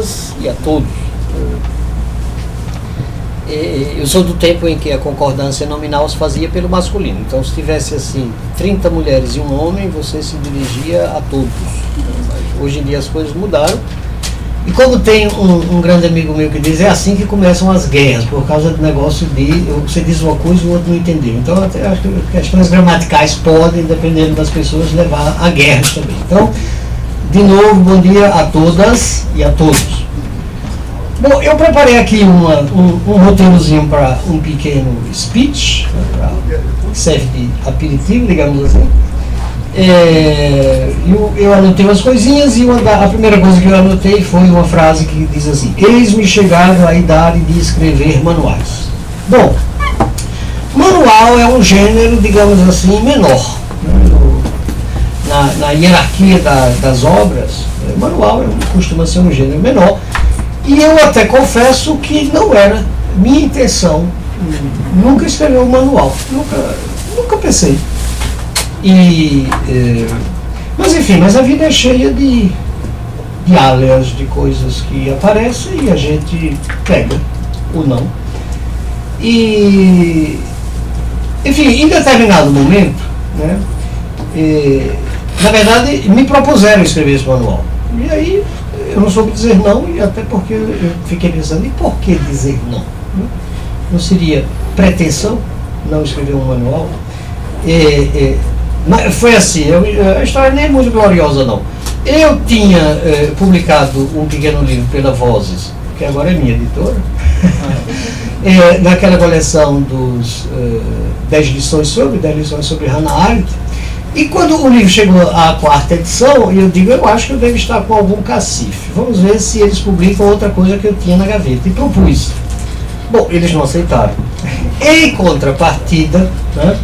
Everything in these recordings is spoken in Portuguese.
todas e a todos. Eu sou do tempo em que a concordância nominal se fazia pelo masculino. Então, se tivesse assim 30 mulheres e um homem, você se dirigia a todos. Mas hoje em dia as coisas mudaram. E como tem um grande amigo meu que diz, é assim que começam as guerras, por causa do negócio de você diz uma coisa e o outro não entendeu. Então, até acho que questões gramaticais podem, dependendo das pessoas, levar a guerras também. Então, de novo, bom dia a todas e a todos. Bom, eu preparei aqui um roteirozinho para um pequeno speech, que serve de aperitivo, digamos assim. Eu anotei umas coisinhas e a primeira coisa que eu anotei foi uma frase que diz assim: eis-me chegado à idade de escrever manuais. Bom, manual é um gênero, digamos assim, menor. Na hierarquia das obras, manual costuma ser um gênero menor. E eu até confesso que não era minha intenção nunca escrever um manual. Nunca pensei. Mas enfim, mas a vida é cheia de alias, de coisas que aparecem e a gente pega ou não. E, enfim, em determinado momento, né, na verdade, me propuseram escrever esse manual. E aí eu não soube dizer não, e até porque eu fiquei pensando, e por que dizer não? Não seria pretensão não escrever um manual? Mas foi assim, a história nem é muito gloriosa não. Eu tinha publicado um pequeno livro pela Vozes, que agora é minha editora, naquela coleção dos 10 lições sobre Hannah Arendt. E quando o livro chegou à 4ª edição, eu digo, eu acho que eu devo estar com algum cacife. Vamos ver se eles publicam outra coisa que eu tinha na gaveta. E propus. Bom, eles não aceitaram. Em contrapartida, né,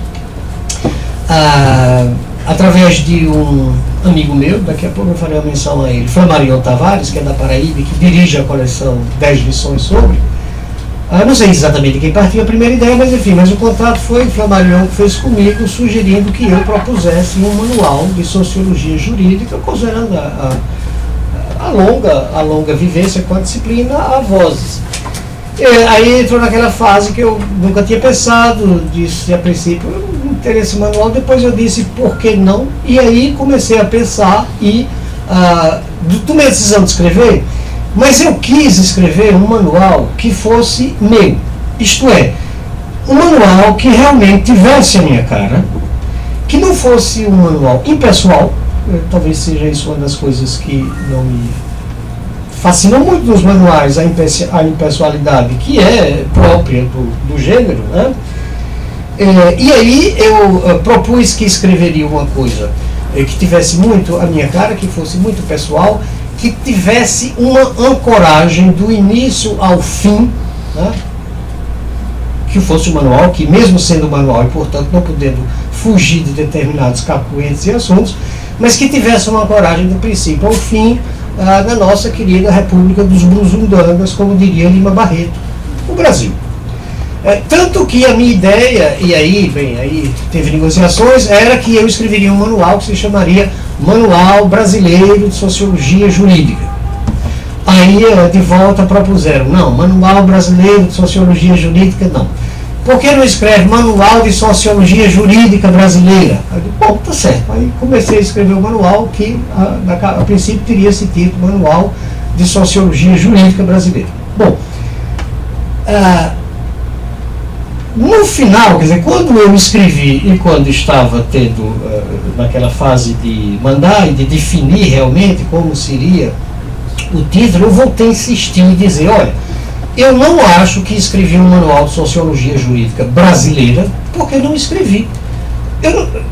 através de um amigo meu, daqui a pouco eu farei uma menção a ele, Flamarion Tavares, que é da Paraíba, que dirige a coleção 10 lições sobre. Não sei exatamente quem partiu a primeira ideia, mas enfim, mas o contato foi o Flamarion que fez comigo, sugerindo que eu propusesse um manual de sociologia jurídica, considerando a longa vivência com a disciplina a Vozes. Aí entrou naquela fase que eu nunca tinha pensado, disse a princípio, eu não teria esse manual, depois eu disse, por que não? E aí comecei a pensar e tomei a decisão de escrever. Mas eu quis escrever um manual que fosse meu, isto é, um manual que realmente tivesse a minha cara, que não fosse um manual impessoal, talvez seja isso uma das coisas que não me fascina muito nos manuais, a impessoalidade, que é própria do gênero, né? E aí eu propus que escreveria uma coisa que tivesse muito a minha cara, que fosse muito pessoal, que tivesse uma ancoragem do início ao fim, né? Que fosse um manual, que mesmo sendo manual e portanto não podendo fugir de determinados cacuetes e assuntos, mas que tivesse uma ancoragem do princípio ao fim na nossa querida República dos Brusundangas, como diria Lima Barreto, o Brasil. Tanto que a minha ideia, e aí teve negociações, era que eu escreveria um manual que se chamaria Manual Brasileiro de Sociologia Jurídica. Aí de volta propuseram, não, Manual Brasileiro de Sociologia Jurídica não. Por que não escreve Manual de Sociologia Jurídica Brasileira? Aí, bom, tá certo. Aí comecei a escrever o manual que a princípio teria esse título, Manual de Sociologia Jurídica Brasileira. Bom, no final, quer dizer, quando eu escrevi e quando estava tendo naquela fase de mandar e de definir realmente como seria o título, eu voltei a insistir e dizer, olha, eu não acho que escrevi um manual de sociologia jurídica brasileira, porque não escrevi.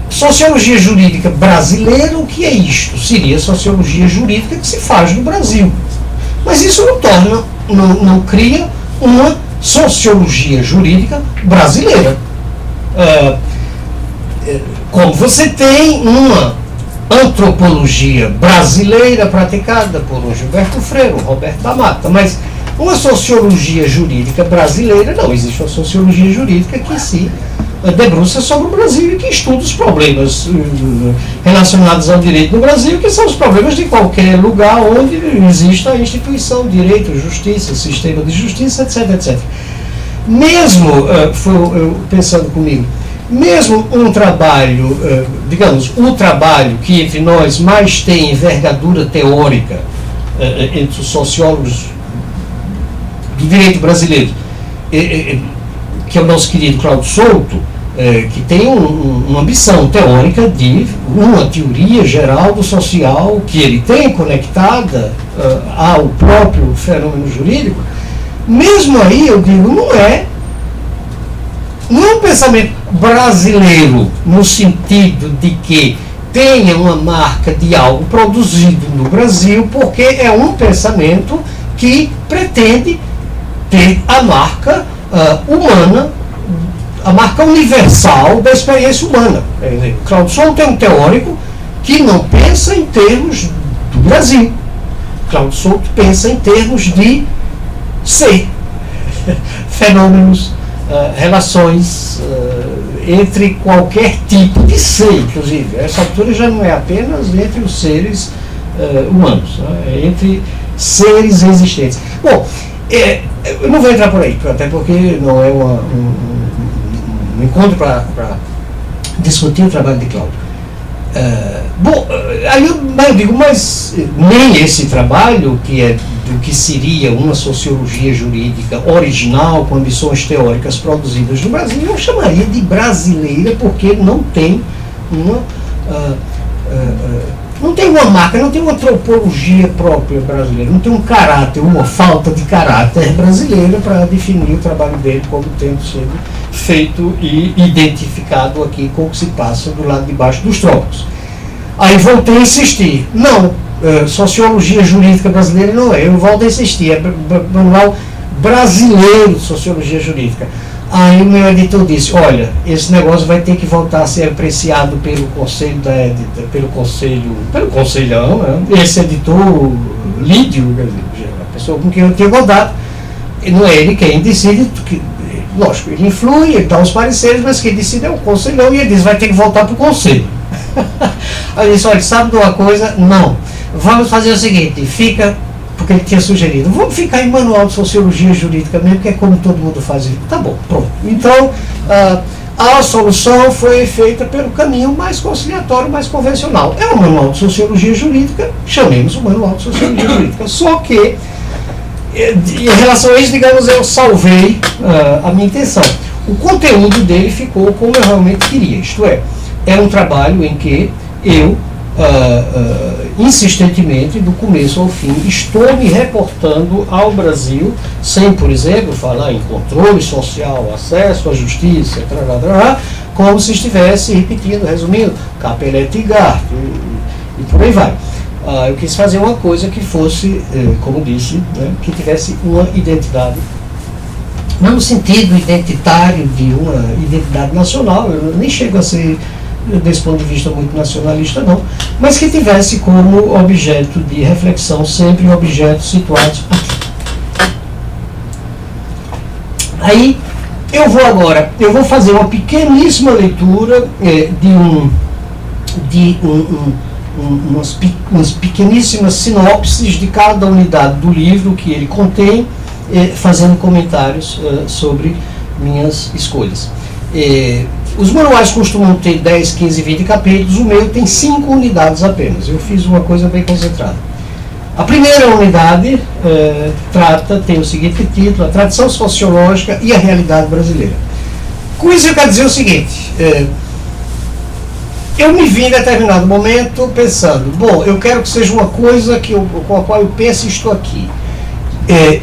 Sociologia jurídica brasileira, o que é isto? Seria sociologia jurídica que se faz no Brasil. Mas isso não torna, não cria uma sociologia jurídica brasileira. Como você tem uma antropologia brasileira praticada por um Gilberto Freire, um Roberto da Mata, mas uma sociologia jurídica brasileira. Não existe uma sociologia jurídica que se debruça sobre o Brasil e que estuda os problemas relacionados ao direito no Brasil, que são os problemas de qualquer lugar onde exista a instituição, direito, justiça, sistema de justiça, etc, etc. Mesmo, pensando comigo, mesmo um trabalho, digamos, o trabalho que entre nós mais tem envergadura teórica entre os sociólogos do direito brasileiro, que é o nosso querido Cláudio Souto, que tem uma ambição teórica de uma teoria geral do social que ele tem conectada ao próprio fenômeno jurídico. Mesmo aí, eu digo, não é um pensamento brasileiro no sentido de que tenha uma marca de algo produzido no Brasil, porque é um pensamento que pretende ter a marca humana, a marca universal da experiência humana. Cláudio Souto é um teórico que não pensa em termos do Brasil. Cláudio Souto pensa em termos de ser, fenômenos, relações entre qualquer tipo de ser, inclusive. Essa altura já não é apenas entre os seres humanos, é entre seres existentes. Bom, eu não vou entrar por aí, até porque não é um encontro para discutir o trabalho de Cláudio. Bom, aí eu digo, mas nem esse trabalho, que é do que seria uma sociologia jurídica original, com ambições teóricas produzidas no Brasil, eu chamaria de brasileira, porque não tem não tem uma marca, não tem uma antropologia própria brasileira, não tem um caráter, uma falta de caráter brasileira para definir o trabalho dele como tendo sido feito e identificado aqui com o que se passa do lado de baixo dos trópicos. Aí voltei a insistir, não, sociologia jurídica brasileira não é, eu volto a insistir, é manual brasileiro de sociologia jurídica. Aí o meu editor disse, olha, esse negócio vai ter que voltar a ser apreciado pelo conselho pelo conselhão, né? Esse editor Lídio, a pessoa com quem eu tenho contato, não é ele quem decide, lógico, ele influi, ele dá os pareceres, mas quem decide é o conselhão, e ele diz, vai ter que voltar para o conselho. Aí eu disse, olha, sabe de uma coisa? Não, vamos fazer o seguinte, fica... porque ele tinha sugerido, vamos ficar em manual de sociologia jurídica mesmo, que é como todo mundo faz. Tá bom, pronto. Então, a solução foi feita pelo caminho mais conciliatório, mais convencional. É um manual de sociologia jurídica, chamemos o manual de sociologia jurídica. Só que, em relação a isso, digamos, eu salvei a minha intenção. O conteúdo dele ficou como eu realmente queria, isto é um trabalho em que eu... insistentemente, do começo ao fim, estou me reportando ao Brasil, sem, por exemplo, falar em controle social, acesso à justiça, como se estivesse repetindo, resumindo, Capelete e Gart, e por aí vai. Eu quis fazer uma coisa que fosse, como disse, né, que tivesse uma identidade, não no sentido identitário de uma identidade nacional, eu nem chego a ser, desse ponto de vista, muito nacionalista, não, mas que tivesse como objeto de reflexão sempre objetos situados aqui. Aí, eu vou fazer uma pequeníssima leitura umas pequeníssimas sinopses de cada unidade do livro que ele contém, fazendo comentários sobre minhas escolhas. Os manuais costumam ter 10, 15, 20 capítulos, o meu tem 5 unidades apenas. Eu fiz uma coisa bem concentrada. A primeira unidade tem o seguinte título, a tradição sociológica e a realidade brasileira. Com isso eu quero dizer o seguinte, eu me vi em determinado momento pensando, bom, eu quero que seja uma coisa com a qual eu penso isto aqui.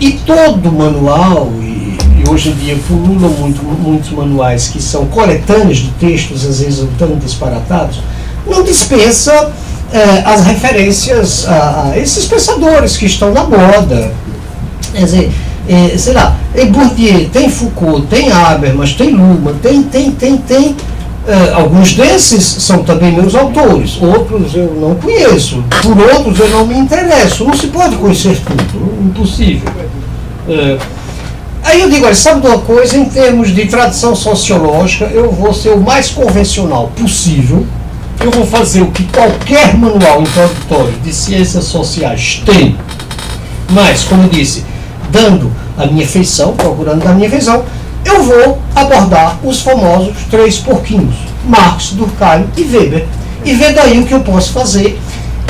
E todo manual, e hoje em dia pululam muitos manuais que são coletâneos de textos, às vezes tão disparatados, não dispensa as referências a esses pensadores que estão na moda. Quer dizer, sei lá, Bourdieu, tem Foucault, tem Habermas, tem Luhmann, tem. Alguns desses são também meus autores, outros eu não conheço, por outros eu não me interesso. Não se pode conhecer tudo, impossível. Aí eu digo, olha, sabe de uma coisa, em termos de tradição sociológica, eu vou ser o mais convencional possível, eu vou fazer o que qualquer manual introdutório de ciências sociais tem, mas, como disse, dando a minha feição, procurando dar a minha feição, eu vou abordar os famosos 3 porquinhos, Marx, Durkheim e Weber, e ver daí o que eu posso fazer.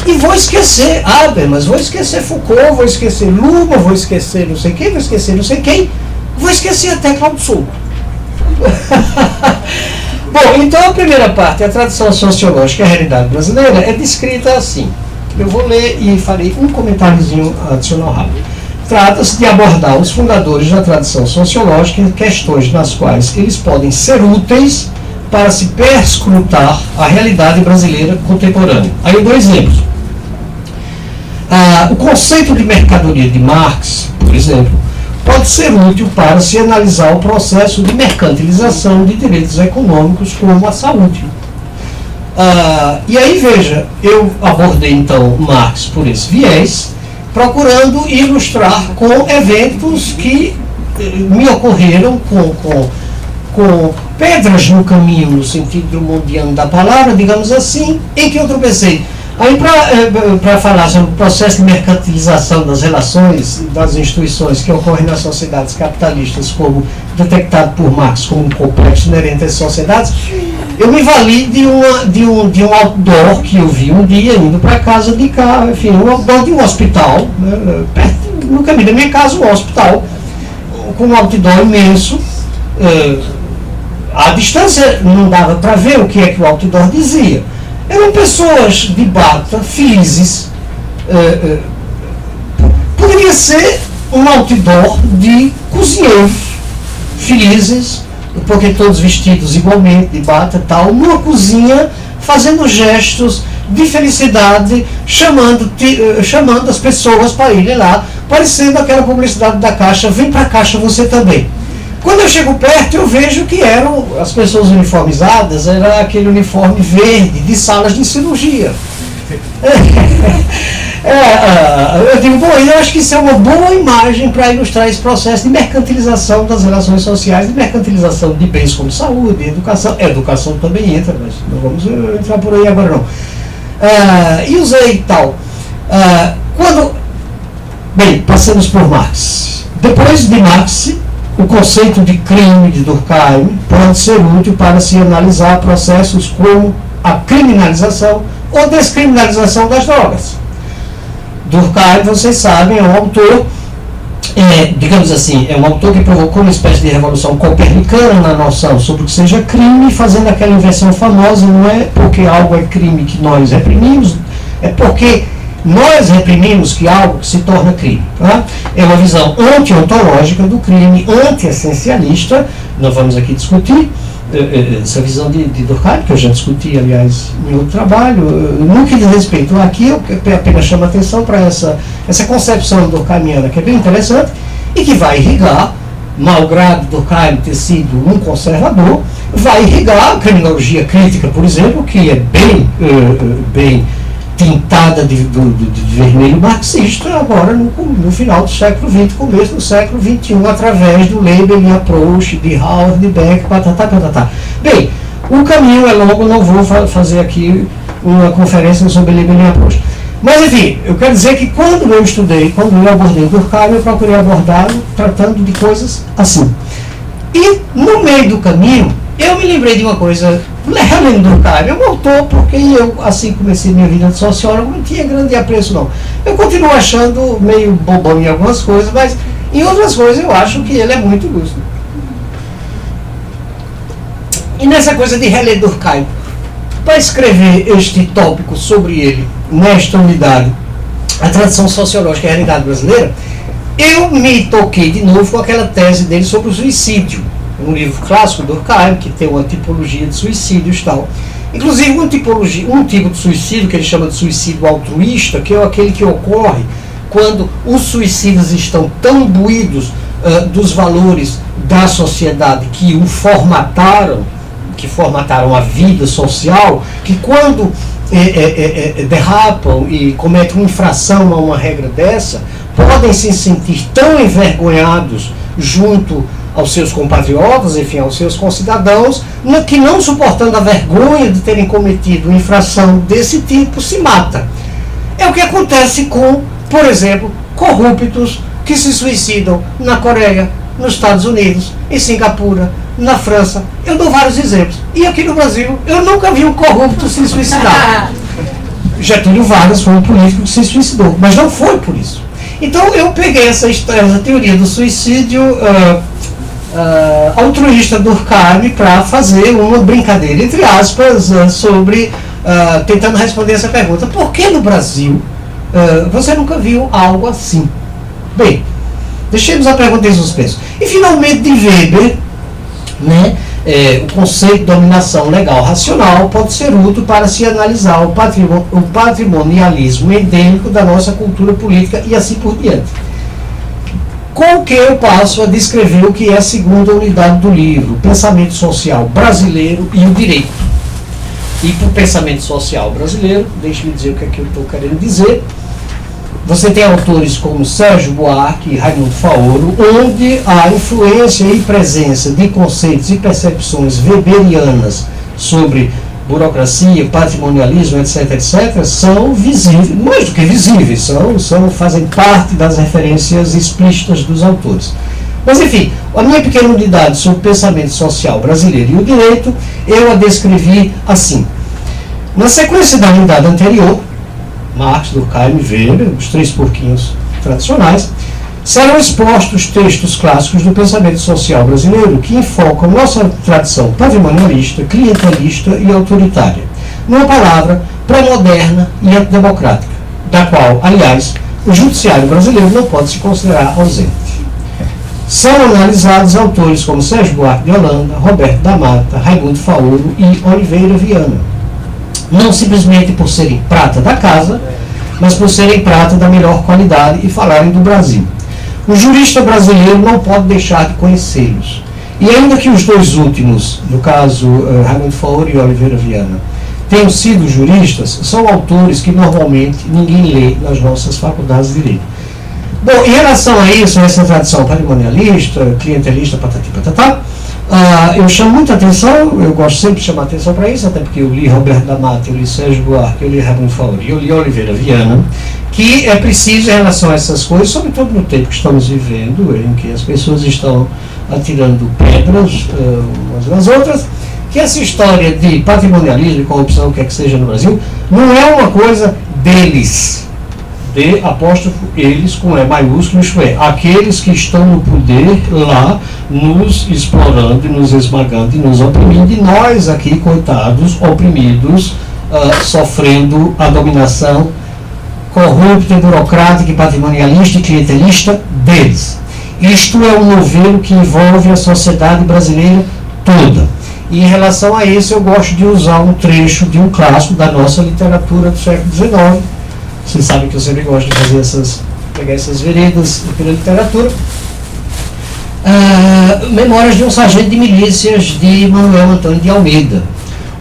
E vou esquecer Habermas, vou esquecer Foucault, vou esquecer Luhmann, vou esquecer não sei quem, vou esquecer não sei quem, vou esquecer até Claudio Souto. Bom, então a primeira parte, a tradição sociológica e a realidade brasileira, é descrita assim. Eu vou ler e farei um comentáriozinho adicional rápido. Trata-se de abordar os fundadores da tradição sociológica em questões nas quais eles podem ser úteis para se perscrutar a realidade brasileira contemporânea. Aí eu dou exemplos. O conceito de mercadoria de Marx, por exemplo, pode ser útil para se analisar o processo de mercantilização de direitos econômicos como a saúde. E aí, veja, eu abordei então Marx por esse viés, procurando ilustrar com eventos que me ocorreram com pedras no caminho, no sentido mundiano da palavra, digamos assim, em que eu tropecei. Aí, para falar sobre o processo de mercantilização das relações das instituições que ocorrem nas sociedades capitalistas, como detectado por Marx como um complexo inerente às sociedades, eu me vali de um outdoor que eu vi um dia indo para casa de cá, enfim, um outdoor de um hospital, né, perto, no caminho da minha casa, um hospital, com um outdoor imenso. A distância não dava para ver o que é que o outdoor dizia. Eram pessoas de bata, felizes. Poderia ser um outdoor de cozinheiros felizes, porque todos vestidos igualmente, de bata e tal, numa cozinha, fazendo gestos de felicidade, chamando as pessoas para irem lá, parecendo aquela publicidade da Caixa, vem para a Caixa você também. Quando eu chego perto, eu vejo que eram as pessoas uniformizadas, era aquele uniforme verde de salas de cirurgia. Eu digo, bom, eu acho que isso é uma boa imagem para ilustrar esse processo de mercantilização das relações sociais, de mercantilização de bens como saúde, educação. Educação também entra, mas não vamos entrar por aí agora não. E usei tal. Bem, passamos por Marx. Depois de Marx, o conceito de crime de Durkheim pode ser útil para se analisar processos como a criminalização ou descriminalização das drogas. Durkheim, vocês sabem, é um autor, digamos assim, é um autor que provocou uma espécie de revolução copernicana na noção sobre o que seja crime, fazendo aquela inversão famosa, não é porque algo é crime que nós reprimimos, é porque nós reprimimos que algo se torna crime. Tá? É uma visão anti-ontológica do crime, anti-essencialista. Nós vamos aqui discutir essa visão de Durkheim, que eu já discuti, aliás, em outro trabalho. No que diz respeito aqui, eu apenas chamo a atenção para essa concepção durkheimiana, que é bem interessante, e que vai irrigar, malgrado Durkheim ter sido um conservador, vai irrigar a criminologia crítica, por exemplo, que é bem tintada de vermelho marxista, agora no final do século XX, começo do século XXI, através do Labeling Approach, de Howard, de Beck, patatá. Bem, o caminho é longo, não vou fazer aqui uma conferência sobre Labeling Approach. Mas, enfim, eu quero dizer que quando eu abordei Durkheim, eu procurei abordá-lo tratando de coisas assim. E, no meio do caminho, eu me lembrei de uma coisa, relendo Durkheim, eu autor, porque eu, assim comecei minha vida de sociólogo, não tinha grande apreço não. Eu continuo achando meio bobão em algumas coisas, mas em outras coisas eu acho que ele é muito lúcido. E nessa coisa de reler Durkheim, para escrever este tópico sobre ele, nesta unidade, a tradição sociológica e a realidade brasileira, eu me toquei de novo com aquela tese dele sobre o suicídio. Um livro clássico do Durkheim, que tem uma tipologia de suicídios e tal. Inclusive um tipo de suicídio que ele chama de suicídio altruísta, que é aquele que ocorre quando os suicidas estão tão imbuídos dos valores da sociedade que o formataram, que formataram a vida social, que quando derrapam e cometem uma infração a uma regra dessa, podem se sentir tão envergonhados junto aos seus compatriotas, enfim, aos seus concidadãos, que não suportando a vergonha de terem cometido infração desse tipo, se mata. É o que acontece com, por exemplo, corruptos que se suicidam na Coreia, nos Estados Unidos, em Singapura, na França. Eu dou vários exemplos. E aqui no Brasil, eu nunca vi um corrupto se suicidar. Getúlio Vargas foi um político que se suicidou, mas não foi por isso. Então eu peguei essa teoria do suicídio altruísta do Durkheim para fazer uma brincadeira, entre aspas, sobre, tentando responder essa pergunta. Por que no Brasil você nunca viu algo assim? Bem, deixemos a pergunta em suspenso. E finalmente, de Weber, né, o conceito de dominação legal racional pode ser útil para se analisar o patrimonialismo endêmico da nossa cultura política e assim por diante. Com o que eu passo a descrever o que é a segunda unidade do livro, o pensamento social brasileiro e o direito. E para o pensamento social brasileiro, deixe-me dizer o que é que eu estou querendo dizer. Você tem autores como Sérgio Buarque e Raimundo Faoro, onde a influência e presença de conceitos e percepções weberianas sobre burocracia, patrimonialismo, etc., etc., são visíveis, mais do que visíveis, fazem parte das referências explícitas dos autores. Mas, enfim, a minha pequena unidade sobre o pensamento social brasileiro e o direito, eu a descrevi assim. Na sequência da unidade anterior, Marx, Durkheim e Weber, os três porquinhos tradicionais, serão expostos textos clássicos do pensamento social brasileiro que enfocam nossa tradição patrimonialista, clientelista e autoritária, numa palavra pré-moderna e antidemocrática, da qual, aliás, o judiciário brasileiro não pode se considerar ausente. São analisados autores como Sérgio Buarque de Holanda, Roberto da Mata, Raimundo Faoro e Oliveira Viana, não simplesmente por serem prata da casa, mas por serem prata da melhor qualidade e falarem do Brasil. O jurista brasileiro não pode deixar de conhecê-los. E ainda que os dois últimos, no caso Raimundo Faoro e Oliveira Viana, tenham sido juristas, são autores que normalmente ninguém lê nas nossas faculdades de direito. Bom, em relação a isso, a essa tradição patrimonialista, clientelista, patati patatá, eu chamo muita atenção, eu gosto sempre de chamar atenção para isso, até porque eu li Roberto da Mata, eu li Sérgio Buarque, eu li Raimundo Faoro e eu li Oliveira Viana, que é preciso em relação a essas coisas, sobretudo no tempo que estamos vivendo, em que as pessoas estão atirando pedras umas nas outras, que essa história de patrimonialismo e corrupção, o que é que seja no Brasil, não é uma coisa deles, de apóstrofo eles com E maiúsculo, isto é, aqueles que estão no poder lá, nos explorando, nos esmagando e nos oprimindo, e nós aqui, coitados, oprimidos, sofrendo a dominação corrupta, burocrática, patrimonialista e clientelista deles. Isto é um novelo que envolve a sociedade brasileira toda. E em relação a isso, eu gosto de usar um trecho de um clássico da nossa literatura do século XIX. Vocês sabem que eu sempre gosto de fazer pegar essas veredas pela literatura. Memórias de um sargento de milícias de Manuel Antônio de Almeida,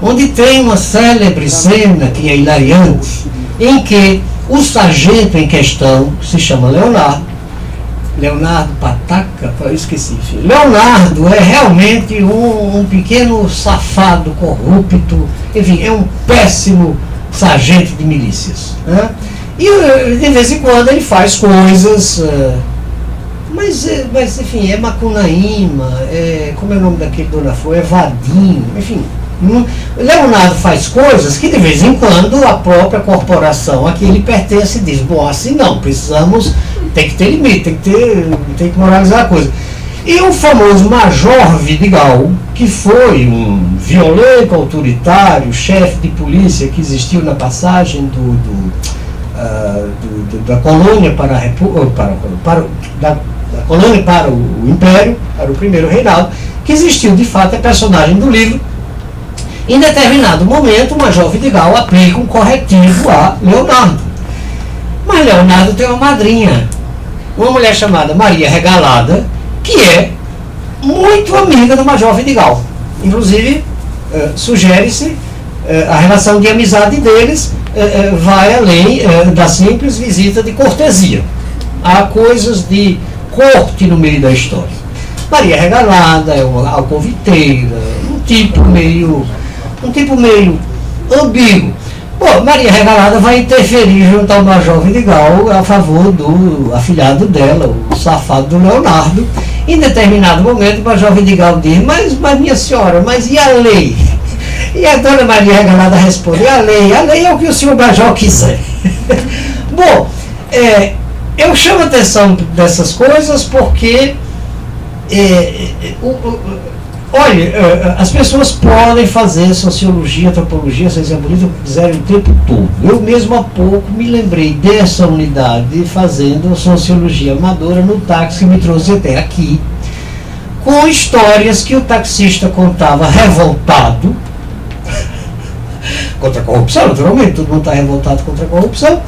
onde tem uma célebre cena que é hilariante, em que o sargento em questão, que se chama Leonardo Pataca, eu esqueci, enfim. Leonardo é realmente um pequeno safado, corrupto, enfim, é um péssimo sargento de milícias, né? E de vez em quando ele faz coisas, mas enfim, é Macunaíma, como é o nome daquele Dona Flor, é Vadinho, enfim. Leonardo faz coisas que de vez em quando a própria corporação a que ele pertence diz, bom, assim não, tem que ter limite, tem que moralizar a coisa. E o famoso Major Vidigal, que foi um violento, autoritário, chefe de polícia que existiu na passagem da colônia para a República, da colônia para o Império, para o primeiro reinado, que existiu de fato, é personagem do livro. Em determinado momento, o Major Vidigal aplica um corretivo a Leonardo. Mas Leonardo tem uma madrinha, uma mulher chamada Maria Regalada, que é muito amiga do Major Vidigal. Inclusive, sugere-se a relação de amizade deles vai além da simples visita de cortesia. há coisas de corte no meio da história. Maria Regalada é uma alcoviteira, um tipo meio ambíguo. Bom, Maria Regalada vai interferir junto ao Major Vidigal a favor do afilhado dela, o safado do Leonardo. Em determinado momento, o Major Vidigal diz, mas minha senhora, mas e a lei? E a dona Maria Regalada responde, a lei é o que o senhor Major quiser. Bom, eu chamo a atenção dessas coisas porque olha, as pessoas podem fazer sociologia, antropologia, ciência política, o que quiserem o tempo todo. Eu mesmo há pouco me lembrei dessa unidade fazendo sociologia amadora no táxi que me trouxe até aqui, com histórias que o taxista contava revoltado contra a corrupção, naturalmente, todo mundo está revoltado contra a corrupção.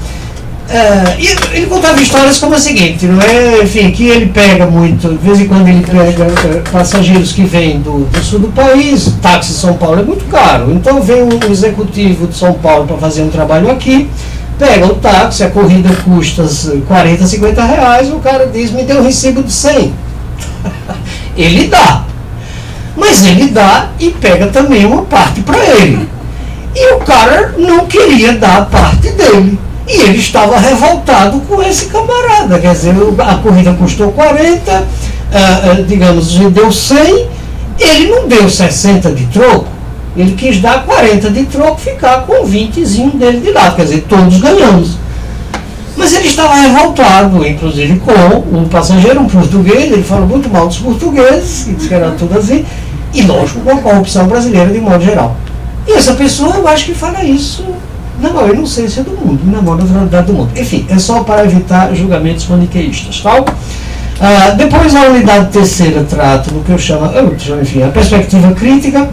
E ele contava histórias como a seguinte, não é? Enfim, que ele pega muito, de vez em quando ele pega passageiros que vêm do sul do país, táxi de São Paulo é muito caro, então vem um executivo de São Paulo para fazer um trabalho aqui, pega o táxi, a corrida custa 40, 50 reais, o cara diz, me deu um recibo de 100. Ele dá, mas ele dá e pega também uma parte para ele. E o cara não queria dar a parte dele. E ele estava revoltado com esse camarada. Quer dizer, a corrida custou 40, digamos, ele deu 100, ele não deu 60 de troco, ele quis dar 40 de troco, ficar com 20zinho dele de lado. Quer dizer, todos ganhamos. Mas ele estava revoltado, inclusive com um passageiro, um português, ele falou muito mal dos portugueses, que disse que era tudo assim, e lógico, com a corrupção brasileira de modo geral. E essa pessoa, eu acho que fala isso na maior inocência do mundo, na maior naturalidade do mundo. Enfim, é só para evitar julgamentos maniqueístas, tá? Depois a unidade terceira trata do que eu chamo, enfim, a perspectiva crítica.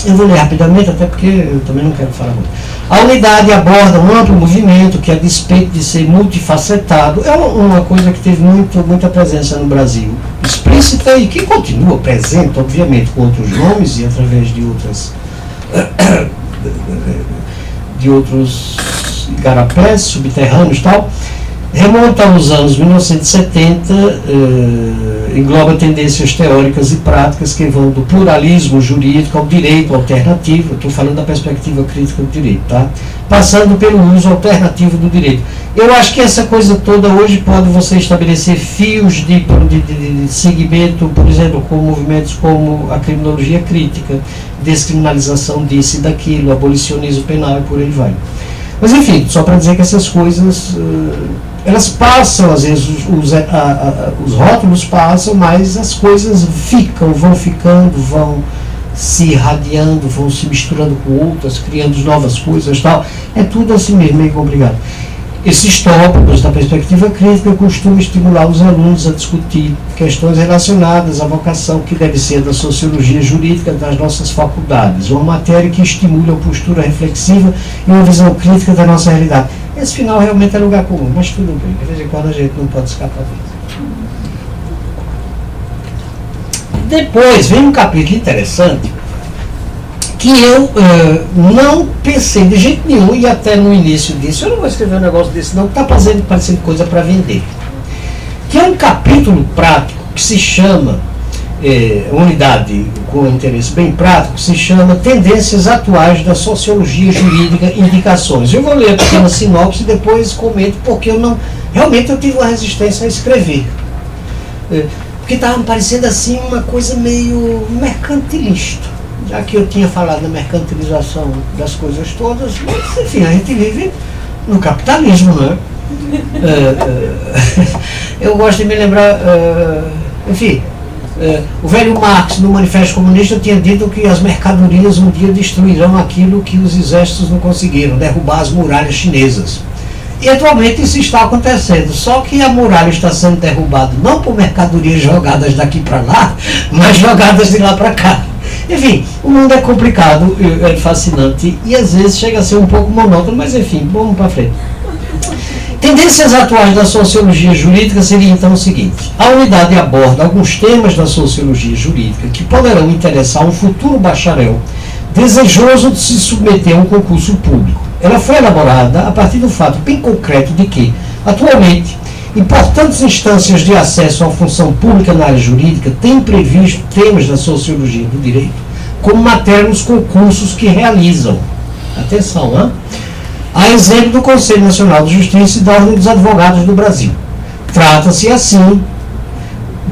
Eu vou ler rapidamente, até porque eu também não quero falar muito. A unidade aborda um amplo movimento que, a despeito de ser multifacetado, é uma coisa que teve muita presença no Brasil, explícita e que continua presente, obviamente, com outros nomes e através de outros igarapés subterrâneos e tal. Remonta aos anos 1970, engloba tendências teóricas e práticas que vão do pluralismo jurídico ao direito alternativo, estou falando da perspectiva crítica do direito, tá? Passando pelo uso alternativo do direito. Eu acho que essa coisa toda hoje pode você estabelecer fios de segmento, por exemplo, com movimentos como a criminologia crítica, descriminalização disso e daquilo, abolicionismo penal e por aí vai. Mas enfim, só para dizer que essas coisas, elas passam, às vezes os rótulos passam, mas as coisas vão ficando, vão se irradiando, vão se misturando com outras, criando novas coisas e tal. É tudo assim mesmo, meio complicado. Esses tópicos da perspectiva crítica costumam estimular os alunos a discutir questões relacionadas à vocação que deve ser da sociologia jurídica das nossas faculdades, uma matéria que estimula a postura reflexiva e uma visão crítica da nossa realidade. Esse final realmente é lugar comum, mas tudo bem, de vez em quando a gente não pode escapar disso. Depois vem um capítulo interessante que eu não pensei de jeito nenhum, e até no início disso, eu não vou escrever um negócio desse não, que está parecendo coisa para vender. Que é um capítulo prático que se chama, unidade com interesse bem prático, se chama Tendências Atuais da Sociologia Jurídica, Indicações. Eu vou ler a pequena sinopse e depois comento, porque realmente eu tive uma resistência a escrever. Porque estava me parecendo assim uma coisa meio mercantilista. Já que eu tinha falado na mercantilização das coisas todas, mas enfim, a gente vive no capitalismo, não é? Eu gosto de me lembrar, enfim, o velho Marx, no Manifesto Comunista, tinha dito que as mercadorias um dia destruirão aquilo que os exércitos não conseguiram, derrubar as muralhas chinesas. E atualmente isso está acontecendo, só que a muralha está sendo derrubada não por mercadorias jogadas daqui para lá, mas jogadas de lá para cá. Enfim, o mundo é complicado, é fascinante e às vezes chega a ser um pouco monótono, mas enfim, vamos para frente. Tendências atuais da sociologia jurídica seria então o seguinte: a unidade aborda alguns temas da sociologia jurídica que poderão interessar um futuro bacharel desejoso de se submeter a um concurso público. Ela foi elaborada a partir do fato bem concreto de que, atualmente, Importantes instâncias de acesso à função pública na área jurídica têm previsto temas da sociologia do direito como matéria nos concursos que realizam. Atenção, né? A exemplo do Conselho Nacional de Justiça e da Ordem dos Advogados do Brasil. Trata-se, assim,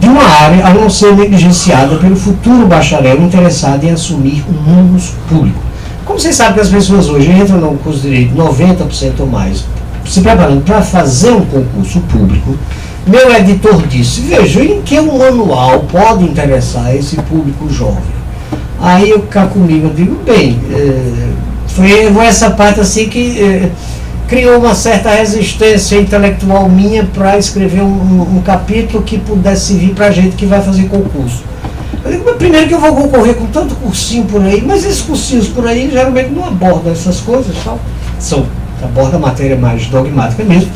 de uma área a não ser negligenciada pelo futuro bacharel interessado em assumir um munus público. Como vocês sabem que as pessoas hoje entram no curso de Direito 90% ou mais, se preparando para fazer um concurso público, meu editor disse, veja, em que um manual pode interessar esse público jovem? Aí eu cá comigo, eu digo, bem, foi essa parte assim que criou uma certa resistência intelectual minha para escrever um capítulo que pudesse servir para a gente que vai fazer concurso. Eu digo, primeiro que eu vou concorrer com tanto cursinho por aí, mas esses cursinhos por aí geralmente não abordam essas coisas, tal. Aborda a matéria mais dogmática mesmo.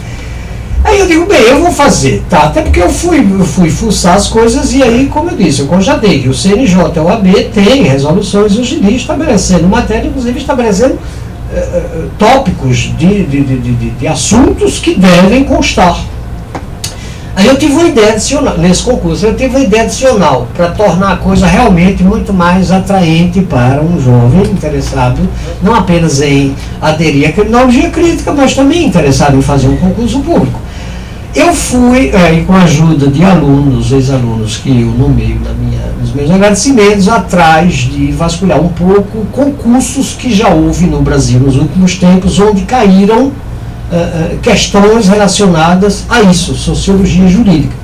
Aí eu digo, bem, eu vou fazer, tá? Até porque eu fui fuçar as coisas e aí, como eu disse, eu constatei que o CNJ e o OAB tem resoluções hoje em dia estabelecendo matéria, inclusive estabelecendo tópicos de assuntos que devem constar. Aí eu tive uma ideia adicional, nesse concurso, eu tive uma ideia adicional para tornar a coisa realmente muito mais atraente para um jovem interessado, não apenas em aderir à criminologia crítica, mas também interessado em fazer um concurso público. Eu fui, com a ajuda de alunos, ex-alunos que eu nomeio nos meus agradecimentos, atrás de vasculhar um pouco concursos que já houve no Brasil nos últimos tempos, onde caíram questões relacionadas a isso, sociologia jurídica.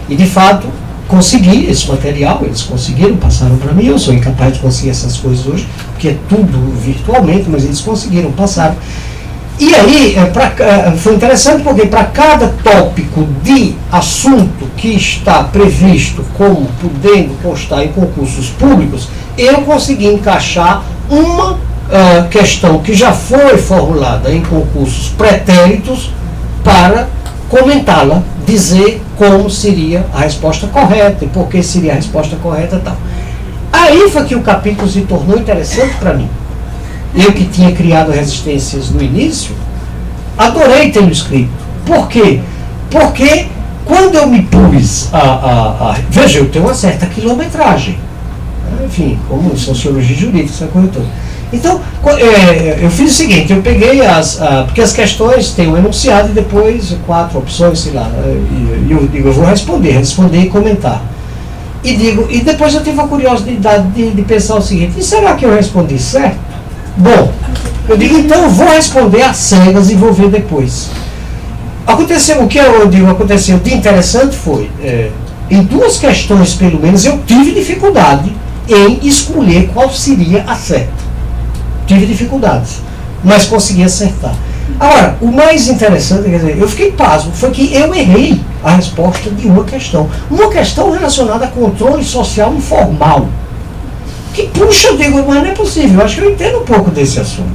E, de fato, consegui esse material, eles conseguiram, passaram para mim, eu sou incapaz de conseguir essas coisas hoje, porque é tudo virtualmente, mas eles conseguiram, passaram. E aí, foi interessante porque para cada tópico de assunto que está previsto como podendo constar em concursos públicos, eu consegui encaixar uma questão que já foi formulada em concursos pretéritos para comentá-la, dizer como seria a resposta correta e por que seria a resposta correta e tal. Aí foi que o capítulo se tornou interessante para mim. Eu que tinha criado resistências no início, adorei tê-lo escrito. Por quê? Porque quando eu me pus veja, eu tenho uma certa quilometragem, enfim, como em sociologia jurídica, essa coisa toda. Então, eu fiz o seguinte, eu peguei porque as questões têm um enunciado e depois 4 opções, sei lá, e eu digo, eu vou responder e comentar. E depois eu tive a curiosidade de pensar o seguinte, e será que eu respondi certo? Bom, eu digo, então eu vou responder às cegas e vou ver depois. Aconteceu de interessante foi, em 2 questões pelo menos, eu tive dificuldade em escolher qual seria a certa. Tive dificuldades, mas consegui acertar. Agora, o mais interessante, quer dizer, eu fiquei pasmo, foi que eu errei a resposta de uma questão relacionada a controle social informal. Que, puxa, eu digo, mas não é possível, eu acho que eu entendo um pouco desse assunto.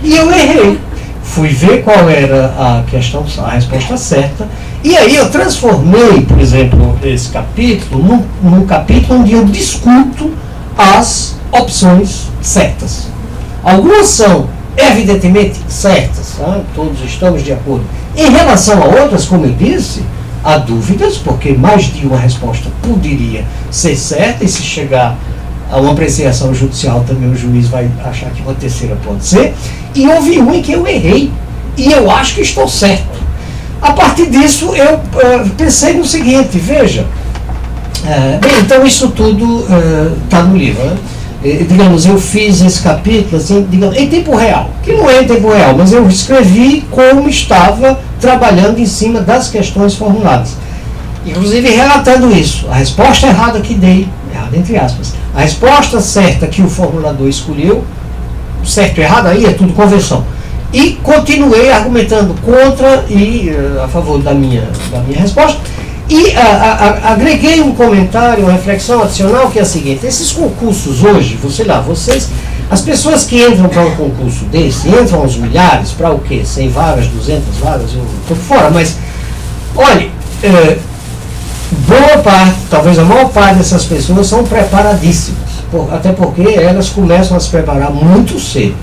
E eu errei. Fui ver qual era a resposta certa, e aí eu transformei, por exemplo, esse capítulo num capítulo onde eu discuto as opções certas. Algumas são evidentemente certas, tá? Todos estamos de acordo. Em relação a outras, como eu disse, há dúvidas, porque mais de uma resposta poderia ser certa, e se chegar a uma apreciação judicial também o juiz vai achar que uma terceira pode ser, e houve uma em que eu errei, e eu acho que estou certo. A partir disso, eu pensei no seguinte, veja, bem, então isso tudo está no livro, né? Digamos, eu fiz esse capítulo assim, digamos, em tempo real, que não é em tempo real, mas eu escrevi como estava trabalhando em cima das questões formuladas. Inclusive relatando isso, a resposta errada que dei, errada entre aspas, a resposta certa que o formulador escolheu, certo e errado, aí é tudo convenção. E continuei argumentando contra e a favor da minha resposta. E agreguei um comentário, uma reflexão adicional, que é a seguinte: esses concursos hoje, as pessoas que entram para um concurso desse, entram aos milhares, para o quê? 100 vagas, 200 vagas, eu estou fora, mas, olha, boa parte, talvez a maior parte dessas pessoas são preparadíssimas, até porque elas começam a se preparar muito cedo.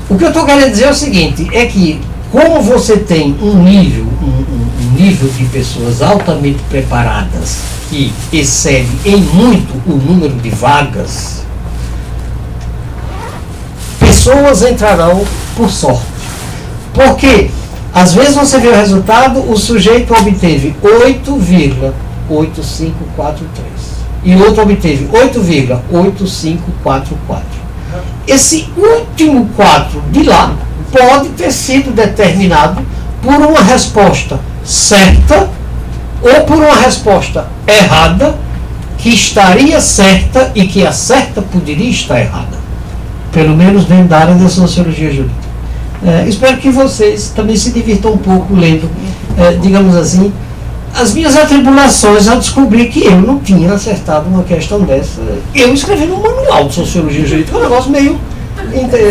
O que eu estou querendo dizer é o seguinte, é que Como você tem um nível de pessoas altamente preparadas que excede em muito o número de vagas, pessoas entrarão por sorte. Porque, às vezes você vê o resultado, o sujeito obteve 8,8543 e o outro obteve 8,8544. Esse último 4 de lá pode ter sido determinado por uma resposta certa ou por uma resposta errada, que estaria certa e que a certa poderia estar errada. Pelo menos dentro da área da sociologia jurídica. Espero que vocês também se divirtam um pouco lendo, digamos assim, as minhas atribulações ao descobrir que eu não tinha acertado uma questão dessa. Eu escrevi no manual de sociologia jurídica, um negócio meio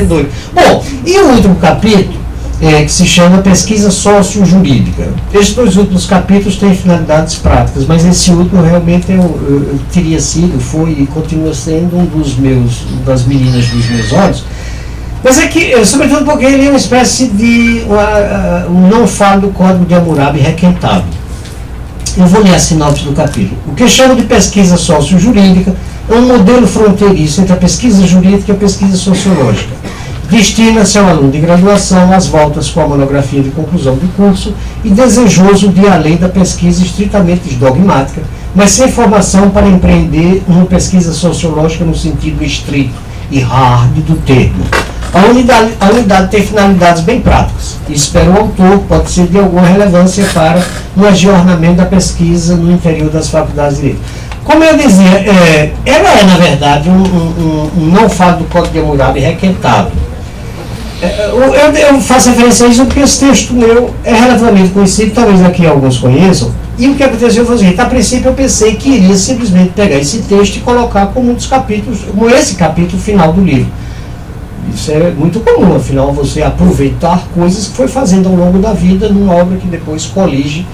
doido. Bom, e o último capítulo, que se chama Pesquisa Sócio-Jurídica. Estes 2 últimos capítulos têm finalidades práticas, mas esse último realmente eu teria sido, foi e continua sendo das meninas dos meus olhos. Mas é que, sobretudo porque ele é uma espécie de um não falo do Código de Hammurabi requentado. Eu vou ler a sinopse do capítulo. O que chamo de pesquisa sócio-jurídica é um modelo fronteiriço entre a pesquisa jurídica e a pesquisa sociológica. Destina-se ao aluno de graduação às voltas com a monografia de conclusão do curso e desejoso de além da pesquisa estritamente dogmática, mas sem formação para empreender uma pesquisa sociológica no sentido estrito e hard do termo. A unidade tem finalidades bem práticas e espero o autor pode ser de alguma relevância para um agiornamento da pesquisa no interior das faculdades de direito. Como eu dizia, ela é, na verdade, um não falo do Código de Hammurabi requentado. Eu faço referência a isso porque esse texto meu é relativamente conhecido, talvez aqui alguns conheçam, e o que aconteceu foi o seguinte: a princípio eu pensei que iria simplesmente pegar esse texto e colocar como um dos capítulos, como esse capítulo final do livro. Isso é muito comum, afinal, você aproveitar coisas que foi fazendo ao longo da vida numa obra que depois colige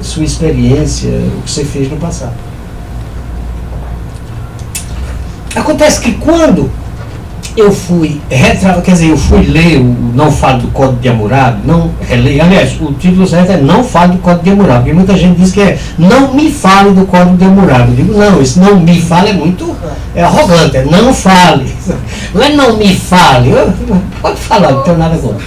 sua experiência, o que você fez no passado. Acontece que quando eu fui ler o Não Falo do Código de Hammurabi, não releio, aliás, o título certo é Não Falo do Código de Hammurabi, porque muita gente diz que é Não Me Fale do Código de Hammurabi. Eu digo, não, esse Não Me Fale é muito arrogante, é Não Fale. Não é Não Me Fale, pode falar, não tenho nada contra.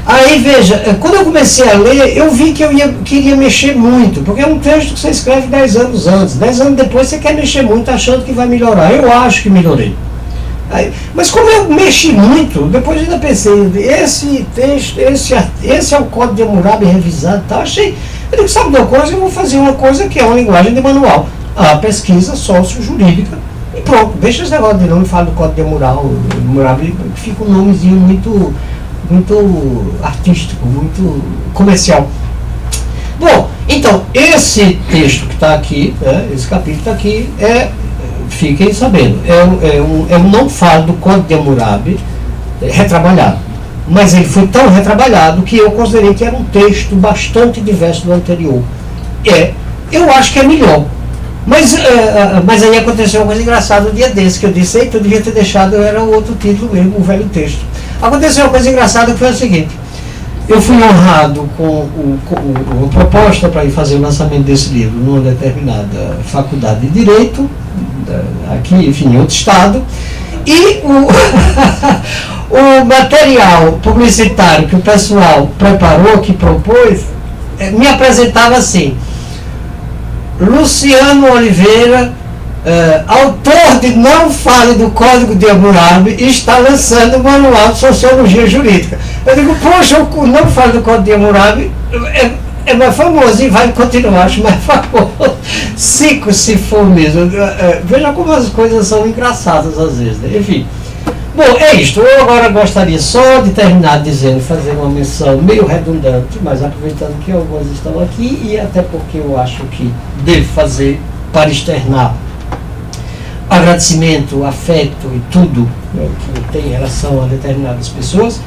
Aí, veja, quando eu comecei a ler, eu vi que eu queria mexer muito, porque é um texto que você escreve 10 anos antes. 10 anos depois você quer mexer muito achando que vai melhorar. Eu acho que melhorei. Aí, mas como eu mexi muito, depois ainda pensei, esse texto, esse é o Código de Hammurabi revisado, tá? Eu digo, sabe de uma coisa? Eu vou fazer uma coisa que é uma linguagem de manual, a pesquisa sócio-jurídica, e pronto, deixa esse negócio de não me falar do Código de Hammurabi, fica um nomezinho muito artístico, muito comercial. Bom, então, esse texto que está aqui, esse capítulo está aqui, fiquem sabendo, é um não falo do Código de Hammurabi retrabalhado. Mas ele foi tão retrabalhado que eu considerei que era um texto bastante diverso do anterior. Eu acho que é melhor. Mas aí aconteceu uma coisa engraçada um dia desse, que eu disse, eita, eu devia ter deixado, era o outro título mesmo, o velho texto. Aconteceu uma coisa engraçada que foi o seguinte: eu fui honrado com uma proposta para ir fazer o lançamento desse livro numa determinada faculdade de Direito, aqui, enfim, em outro estado, e o material publicitário que o pessoal preparou, que propôs, me apresentava assim: Luciano Oliveira, autor de Não Fale do Código de Hammurabi, está lançando o Manual de Sociologia Jurídica. Eu digo, poxa, o Não Fale do Código de Hammurabi é mais famoso e vai continuar, acho mais famoso, se for mesmo. Veja como as coisas são engraçadas às vezes, né? Enfim. Bom, é isto. Eu agora gostaria só de terminar fazer uma menção meio redundante, mas aproveitando que algumas estão aqui e até porque eu acho que devo fazer para externar agradecimento, afeto e tudo, né, que tem em relação a determinadas pessoas.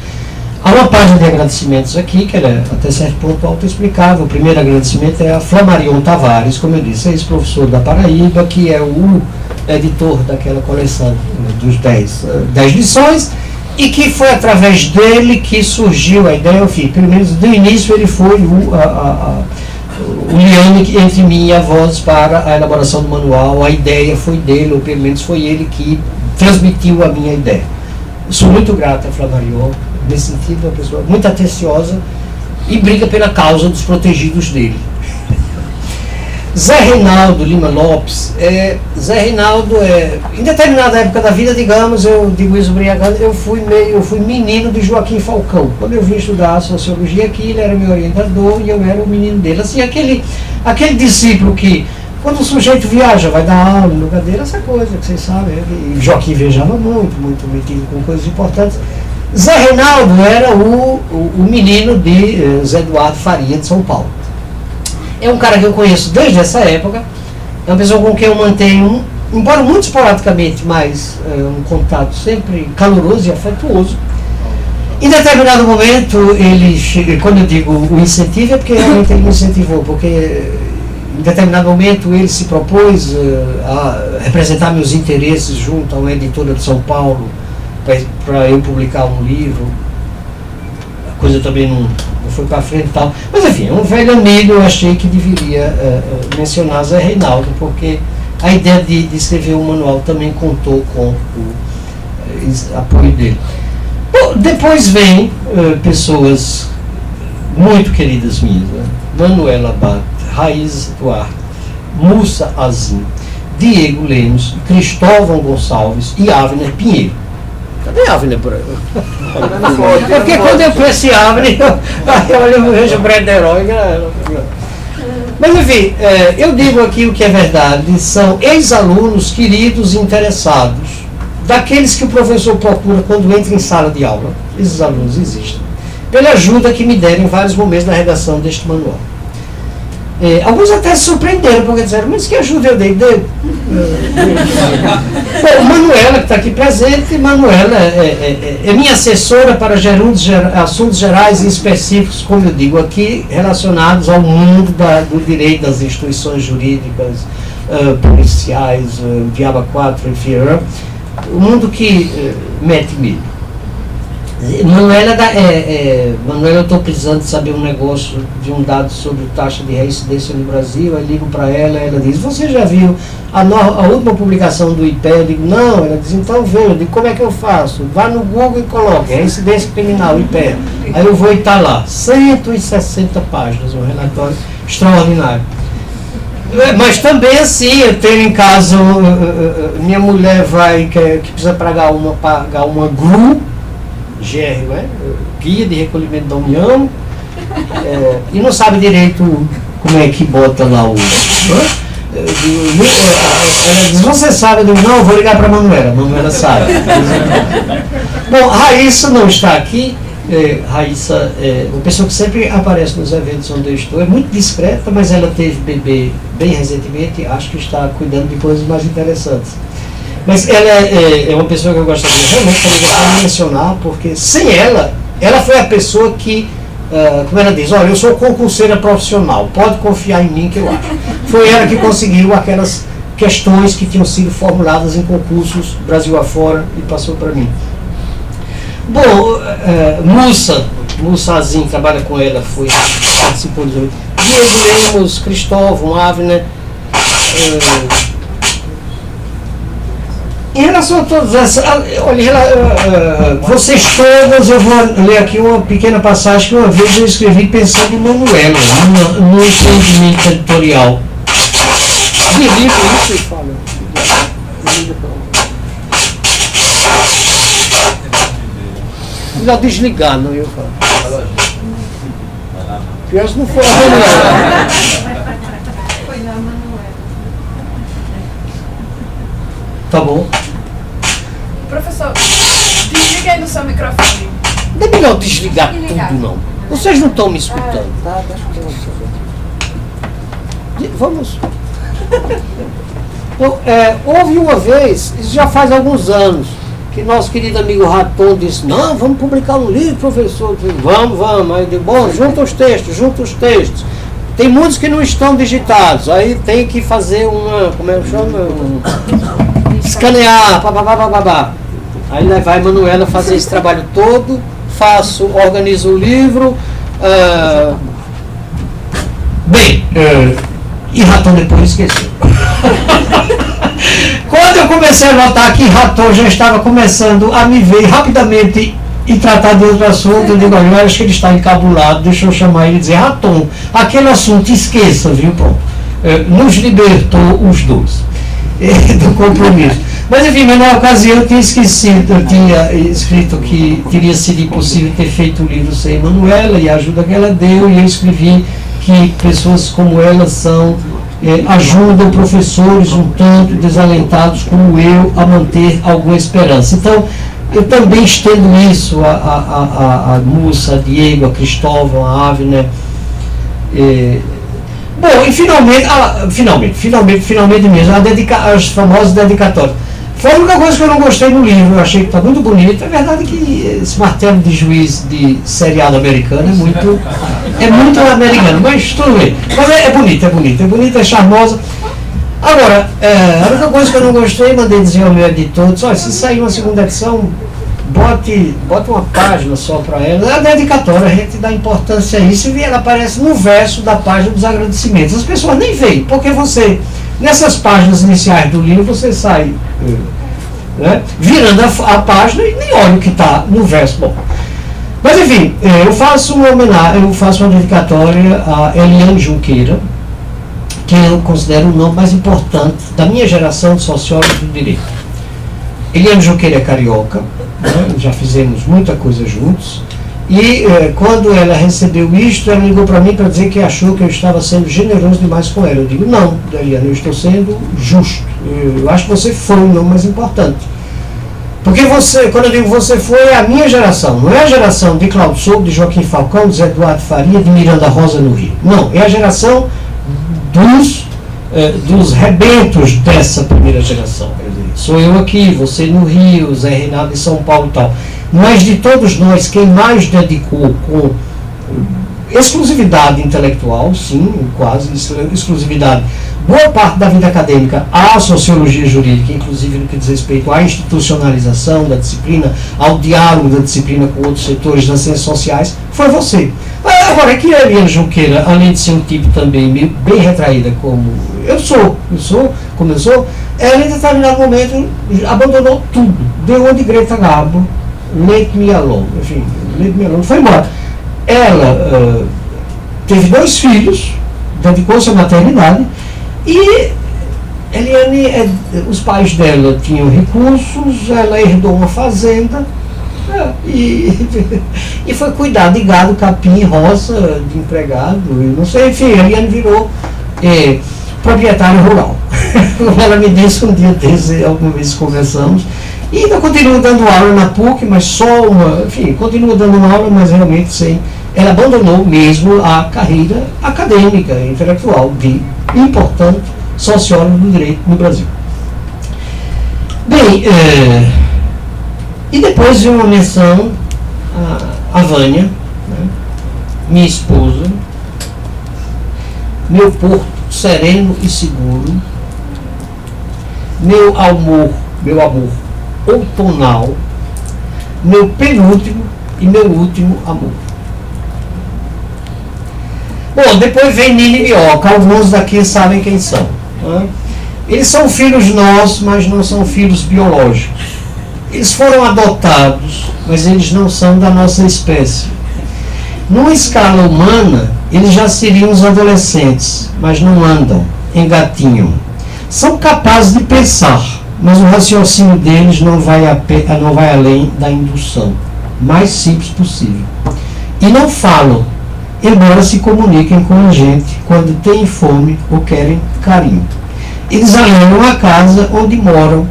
Há uma página de agradecimentos aqui, que é até certo ponto autoexplicável. O primeiro agradecimento é a Flamarion Tavares, como eu disse, ex-professor da Paraíba, que é o editor daquela coleção, né, dos 10 lições, E que foi através dele que surgiu a ideia, enfim, pelo menos do início ele foi o liame entre mim e a Voz para a elaboração do manual. A ideia foi dele, ou pelo menos foi ele que transmitiu a minha ideia. Eu sou muito grato a Flammarion, nesse sentido, uma pessoa muito atenciosa e briga pela causa dos protegidos dele. Zé Reinaldo Lima Lopes, Zé Reinaldo em determinada época da vida, digamos, eu digo isso brincando, eu fui menino de Joaquim Falcão. Quando eu vim estudar sociologia aqui, ele era meu orientador e eu era o menino dele. Assim, aquele discípulo que, quando o sujeito viaja, vai dar aula no lugar dele, essa coisa que vocês sabem. E Joaquim viajava muito metido com coisas importantes. Zé Reinaldo era o menino de Zé Eduardo Faria, de São Paulo. É um cara que eu conheço desde essa época, é uma pessoa com quem eu mantenho, embora muito esporadicamente, mas um contato sempre caloroso e afetuoso. Em determinado momento, quando eu digo o incentivo, é porque realmente ele me incentivou, porque em determinado momento ele se propôs a representar meus interesses junto a uma editora de São Paulo, para eu publicar um livro. A coisa também não foi para frente e tal. Mas enfim, um velho amigo, eu achei que deveria mencionar Zé Reinaldo, porque a ideia de escrever um manual também contou com o apoio dele. Bom, depois vem pessoas muito queridas minhas, né? Manuela Abate, Raiz Duarte, Mussa Azim, Diego Lemos, Cristóvão Gonçalves e Avner Pinheiro. Cadê Avner por aí? É porque quando eu penso em Avner, eu vejo o Brederói. Mas enfim, eu digo aqui o que é verdade, são ex-alunos queridos e interessados, daqueles que o professor procura quando entra em sala de aula. Esses alunos existem, pela ajuda que me deram em vários momentos na redação deste manual. Alguns até se surpreenderam, porque disseram, mas que ajuda eu dei dele? Bom, Manuela, que está aqui presente, Manuela é minha assessora para assuntos gerais e específicos, como eu digo aqui, relacionados ao mundo do direito, das instituições jurídicas, policiais, Diaba 4, enfim, o mundo que mete medo. Manuela, eu estou precisando de saber um negócio, de um dado sobre taxa de reincidência no Brasil. Eu ligo para ela, ela diz, você já viu a última publicação do IPE? Eu digo, não. Ela diz, então veja. Eu digo, como é que eu faço? Vá no Google e coloque reincidência criminal, IPE. Aí eu vou e está lá, 160 páginas, um relatório extraordinário. Mas também assim, eu tenho em casa, minha mulher que precisa pagar uma GRU, GR, né? Guia de Recolhimento da União, e não sabe direito como é que bota lá o... Ela diz, você sabe? Eu digo, não, eu vou ligar para a Manuela sabe. Bom, Raíssa não está aqui. Raíssa é uma pessoa que sempre aparece nos eventos onde eu estou, é muito discreta, mas ela teve bebê bem recentemente, acho que está cuidando de coisas mais interessantes. Mas ela é uma pessoa que eu gostaria realmente de mencionar, porque sem ela foi a pessoa que, como ela diz, olha, eu sou concurseira profissional, pode confiar em mim que eu acho. Foi ela que conseguiu aquelas questões que tinham sido formuladas em concursos Brasil afora e passou para mim. Bom, Mussa Azim, trabalha com ela, participou dos outros. Diego Lemos, Cristóvão, Avner. Em relação a todas essas, olha, vocês todas, eu vou ler aqui uma pequena passagem que uma vez eu escrevi pensando em Manuela, no entendimento editorial. Desliga isso e fala. Melhor desligar, não eu falo. Pior se não for a Manuela. Foi na Manuela. Tá bom. Professor, desliga aí no seu microfone. Não é melhor desligar tudo, não. Vocês não estão me escutando. Vamos. Então, houve uma vez, isso já faz alguns anos, que nosso querido amigo Raton disse, não, vamos publicar um livro, professor. Eu disse, vamos. Aí eu digo, bom, junta os textos. Tem muitos que não estão digitados, aí tem que fazer como é que chama? Escanear, Aí lá vai a Manuela fazer esse trabalho todo, organizo o livro. E Raton depois esqueceu. Quando eu comecei a notar que Raton já estava começando a me ver rapidamente e tratar de outro assunto, eu digo, olha, eu acho que ele está encabulado, deixa eu chamar ele e dizer, Raton, aquele assunto esqueça, viu, pronto. Nos libertou os dois do compromisso. Mas enfim, mas na ocasião eu tinha esquecido, eu tinha escrito que teria sido impossível ter feito o livro sem Manuela e a ajuda que ela deu, e eu escrevi que pessoas como ela ajudam professores um tanto desalentados como eu a manter alguma esperança. Então, eu também estendo isso a Mussa, a Diego, a Cristóvão, a Avner. Bom, e finalmente mesmo, as famosas dedicatórias. Foi a única coisa que eu não gostei no livro, eu achei que está muito bonito. É verdade que esse martelo de juiz de seriado americano é muito americano, mas tudo bem. Mas é bonita, é charmosa. Agora, a única coisa que eu não gostei, mandei dizer ao meu editor, disse, olha, se sair uma segunda edição, bote uma página só para ela. É a dedicatória, a gente dá importância a isso, e ela aparece no verso da página dos agradecimentos. As pessoas nem veem, porque nessas páginas iniciais do livro, você sai virando a página e nem olha o que está no verso. Bom, mas enfim, eu faço uma dedicatória a Eliane Junqueira, que eu considero o nome mais importante da minha geração de sociólogos do direito. Eliane Junqueira é carioca, já fizemos muita coisa juntos, e quando ela recebeu isto, ela ligou para mim para dizer que achou que eu estava sendo generoso demais com ela. Eu digo, não, Eliane, eu estou sendo justo. Eu acho que você foi o nome mais importante. Porque quando eu digo você foi, é a minha geração, não é a geração de Cláudio Souto, de Joaquim Falcão, de Zé Eduardo Faria, de Miranda Rosa no Rio. Não, é a geração dos rebentos dessa primeira geração. Sou eu aqui, você no Rio, Zé Reinaldo em São Paulo e tal. Mas de todos nós, quem mais dedicou com exclusividade intelectual, sim, quase exclusividade, boa parte da vida acadêmica à sociologia jurídica, inclusive no que diz respeito à institucionalização da disciplina, ao diálogo da disciplina com outros setores das ciências sociais, foi você. Agora, é que a Eliane Junqueira, além de ser um tipo também bem retraída como eu sou, ela em determinado momento abandonou tudo, deu onde Greta Garbo, Let Me Alone, foi embora. Ela teve 2 filhos, dedicou-se à maternidade, e Eliane, os pais dela tinham recursos, ela herdou uma fazenda, e foi cuidar de gado, capim, roça, de empregado, não sei, enfim, Eliane virou proprietária rural. Ela me disse um dia desse, alguma vez conversamos, e ainda continua dando aula na PUC, mas continua dando uma aula, mas realmente sem. Ela abandonou mesmo a carreira acadêmica, intelectual, de importante sociólogo do direito no Brasil. Bem, e depois de uma menção a Vânia, minha esposa, meu porto sereno e seguro, meu amor outonal, meu penúltimo e meu último amor. Bom, depois vem Nini e Mioca, alguns daqui sabem quem são. Eles são filhos nossos, mas não são filhos biológicos. Eles foram adotados, mas eles não são da nossa espécie. Numa escala humana, eles já seriam os adolescentes, mas não andam, engatinham. São capazes de pensar, mas o raciocínio deles não vai além da indução, mais simples possível. E não falam, embora se comuniquem com a gente quando têm fome ou querem carinho. Eles alienam a casa onde moram,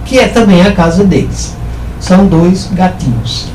que é também a casa deles. São 2 gatinhos.